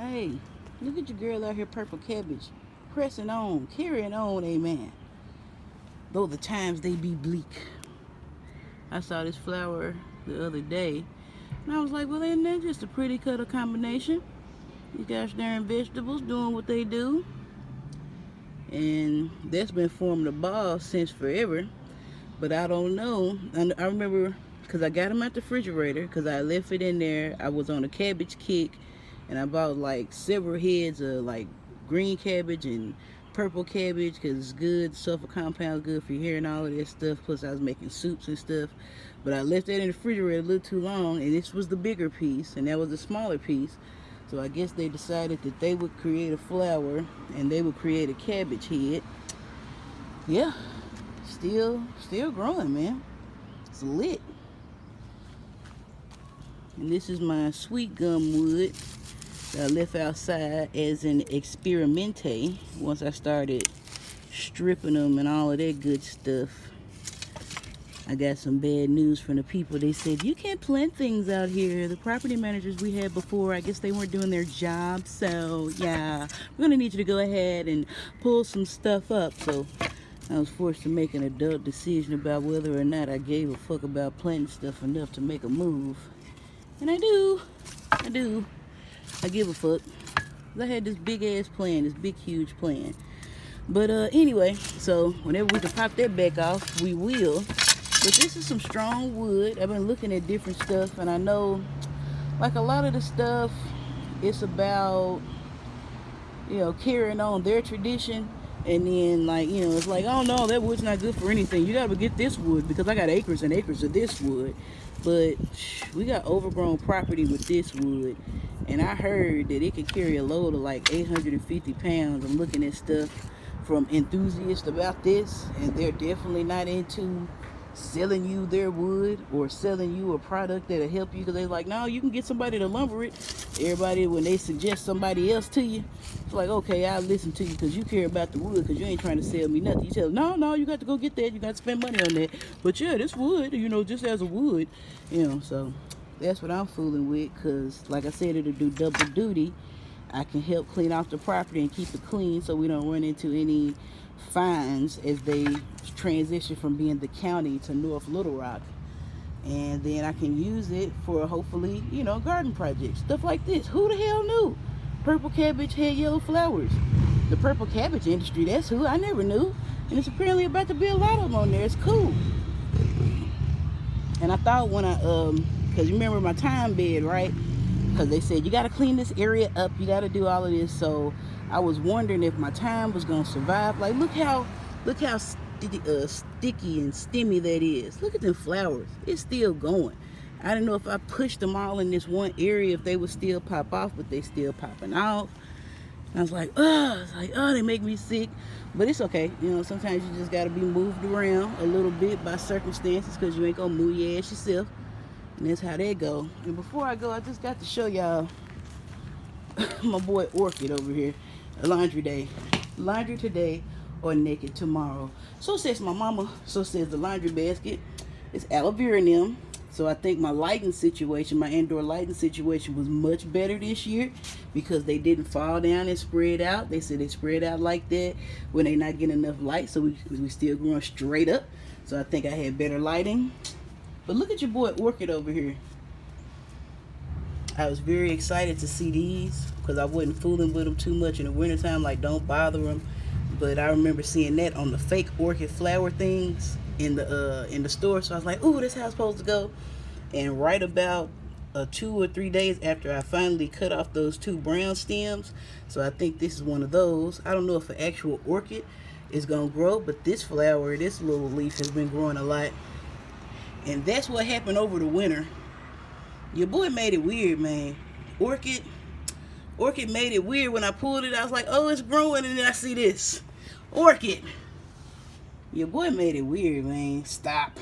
Hey, look at your girl out here, purple cabbage, pressing on, carrying on, amen. Though the times they be bleak. I saw this flower the other day, and I was like, well, ain't that just a pretty color combination? These gosh darn vegetables doing what they do. And that's been forming a ball since forever. But I don't know. I remember, because I got them at the refrigerator, because I left it in there. I was on a cabbage kick, and I bought like several heads of like green cabbage and purple cabbage, because it's good, sulfur compound, good for your hair and all of that stuff. Plus I was making soups and stuff. But I left that in the refrigerator a little too long, and this was the bigger piece, and that was the smaller piece. So I guess they decided that they would create a flower and they would create a cabbage head. Yeah, still growing, man. It's lit. And this is my sweet gum wood that I left outside as an experimente once I started stripping them and all of that good stuff. I got some bad news from the people. They said, you can't plant things out here. The property managers we had before, I guess they weren't doing their job. So, yeah, we're going to need you to go ahead and pull some stuff up. So, I was forced to make an adult decision about whether or not I gave a fuck about planting stuff enough to make a move. And I do. I give a fuck. I had this big-ass plan, this big, huge plan. But, anyway, so whenever we can pop that back off, we will. But this is some strong wood. I've been looking at different stuff, and I know, like a lot of the stuff, it's about, you know, carrying on their tradition. And then, like, you know, it's like, oh no, that wood's not good for anything. You gotta get this wood because I got acres and acres of this wood. But we got overgrown property with this wood. And I heard that it could carry a load of like 850 pounds. I'm looking at stuff from enthusiasts about this, and they're definitely not into selling you their wood or selling you a product that'll help you, because they're like, no, you can get somebody to lumber it. Everybody, when they suggest somebody else to you, it's like, okay, I'll listen to you because you care about the wood, because you ain't trying to sell me nothing. You tell them, no, you got to go get that, you got to spend money on that. But yeah, this wood, you know, just as a wood, you know. So that's what I'm fooling with, because like I said, it'll do double duty. I can help clean off the property and keep it clean so we don't run into any fines as they transition from being the county to North Little Rock. And then I can use it for hopefully, you know, garden projects, stuff like this. Who the hell knew purple cabbage had yellow flowers? The purple cabbage industry, that's who. I never knew. And it's apparently about to be a lot of them on there. It's cool. And I thought when I because you remember my thyme bed, right? Because they said you got to clean this area up, you got to do all of this. So I was wondering if my thyme was gonna survive. Like, look how sticky and stemmy that is. Look at them flowers. It's still going. I don't know if I pushed them all in this one area if they would still pop off, but they still popping off. And I was like, oh, they make me sick. But it's okay. You know, sometimes you just got to be moved around a little bit by circumstances, because you ain't gonna move your ass yourself. And that's how they go. And before I go, I just got to show y'all my boy Orchid over here. Laundry day. Laundry today or naked tomorrow. So says my mama. So says the laundry basket. It's aloe vera in them. So I think my lighting situation, my indoor lighting situation, was much better this year because they didn't fall down and spread out. They said they spread out like that when they not getting enough light. So we still growing straight up. So I think I had better lighting. But look at your boy Orchid over here. I was very excited to see these because I wasn't fooling with them too much in the wintertime, like don't bother them. But I remember seeing that on the fake orchid flower things in the store. So I was like, ooh, this how it's supposed to go. And right about 2 or 3 days after I finally cut off those 2 brown stems, so I think this is one of those. I don't know if an actual orchid is gonna grow, but this flower, this little leaf has been growing a lot. And that's what happened over the winter. Your boy made it weird, man. Orchid made it weird. When I pulled it, I was like, oh, it's growing, and then I see this. Orchid. Your boy made it weird, man. Stop.